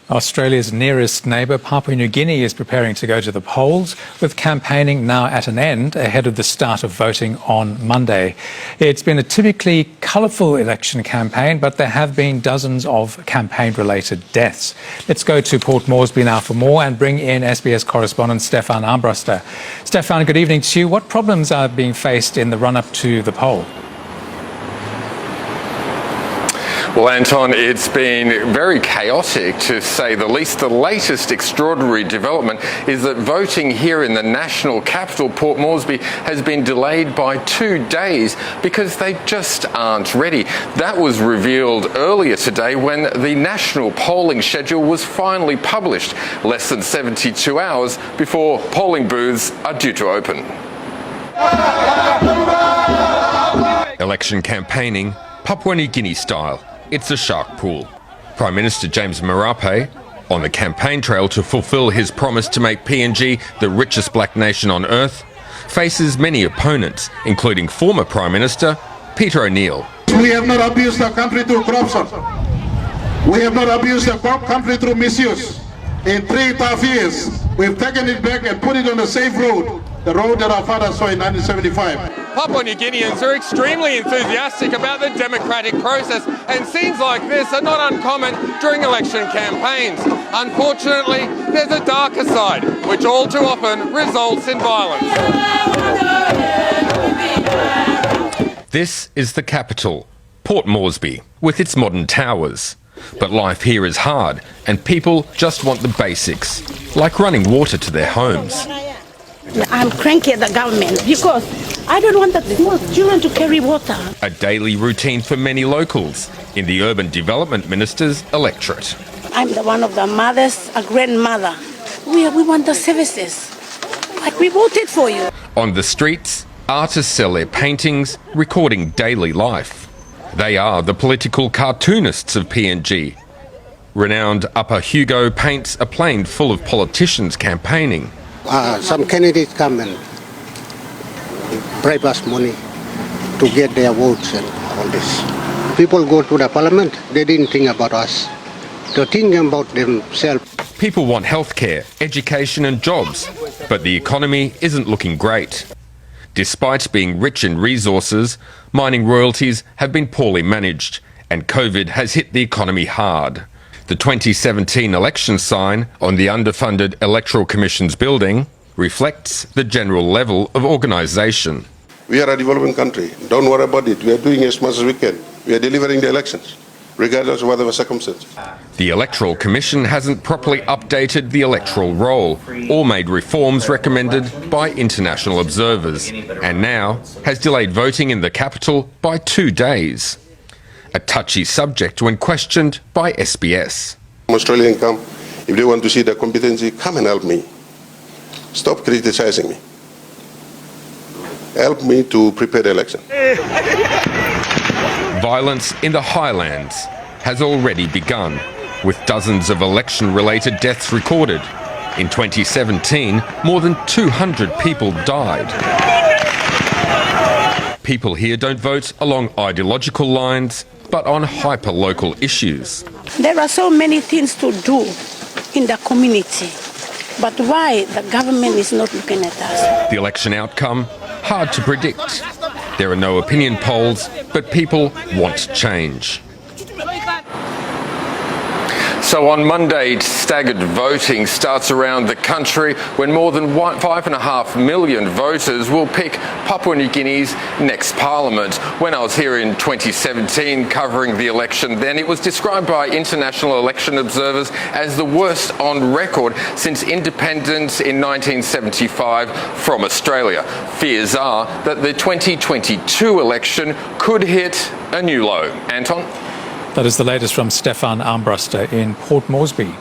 Australia's nearest neighbour, Papua New Guinea, is preparing to go to the polls, with campaigning now at an end ahead of the start of voting on Monday. It's been a typically colourful election campaign, but there have been dozens of campaign-related deaths. Let's go to Port Moresby now for more and bring in SBS correspondent Stefan Armbruster. Stefan, good evening to you. What problems are being faced in the run-up to the poll? Well, Anton, it's been very chaotic, to say the least. The latest extraordinary development is that voting here in the national capital, Port Moresby, has been delayed by 2 days because they just aren't ready. That was revealed earlier today when the national polling schedule was finally published, less than 72 hours before polling booths are due to open. Election campaigning, Papua New Guinea style. It's a shark pool. Prime Minister James Marape, on the campaign trail to fulfil his promise to make PNG the richest black nation on earth, faces many opponents, including former Prime Minister Peter O'Neill. We have not abused our country through corruption. We have not abused our country through misuse. In 3 tough years, we've taken it back and put it on a safe road, the road that our fathers saw in 1975. Papua New Guineans are extremely enthusiastic about the democratic process, and scenes like this are not uncommon during election campaigns. Unfortunately, there's a darker side, which all too often results in violence. This is the capital, Port Moresby, with its modern towers. But life here is hard, and people just want the basics, like running water to their homes. I'm cranky at the government because I don't want the small children to carry water. A daily routine for many locals in the Urban Development Minister's electorate. I'm one of the mothers, a grandmother. We want the services, like we voted for you. On the streets, artists sell their paintings, recording daily life. They are the political cartoonists of PNG. Renowned Upper Hugo paints a plane full of politicians campaigning. Some candidates come and bribe us money to get their votes and all this. People go to the parliament, they didn't think about us. They're thinking about themselves. People want healthcare, education and jobs, but the economy isn't looking great. Despite being rich in resources, mining royalties have been poorly managed, and COVID has hit the economy hard. The 2017 election sign on the underfunded Electoral Commission's building reflects the general level of organisation. We are a developing country. Don't worry about it. We are doing as much as we can. We are delivering the elections, regardless of whatever circumstances. The Electoral Commission hasn't properly updated the electoral roll or made reforms recommended by international observers, and now has delayed voting in the capital by 2 days. A touchy subject when questioned by SBS. Australians come, if they want to see the competency, come and help me. Stop criticizing me. Help me to prepare the election. Violence in the highlands has already begun, with dozens of election-related deaths recorded. In 2017, more than 200 people died. People here don't vote along ideological lines, but on hyper-local issues. There are so many things to do in the community, but why the government is not looking at us? The election outcome, hard to predict. There are no opinion polls, but people want change. So on Monday, staggered voting starts around the country when more than 5.5 million voters will pick Papua New Guinea's next parliament. When I was here in 2017 covering the election then, it was described by international election observers as the worst on record since independence in 1975 from Australia. Fears are that the 2022 election could hit a new low. Anton? That is the latest from Stefan Armbruster in Port Moresby.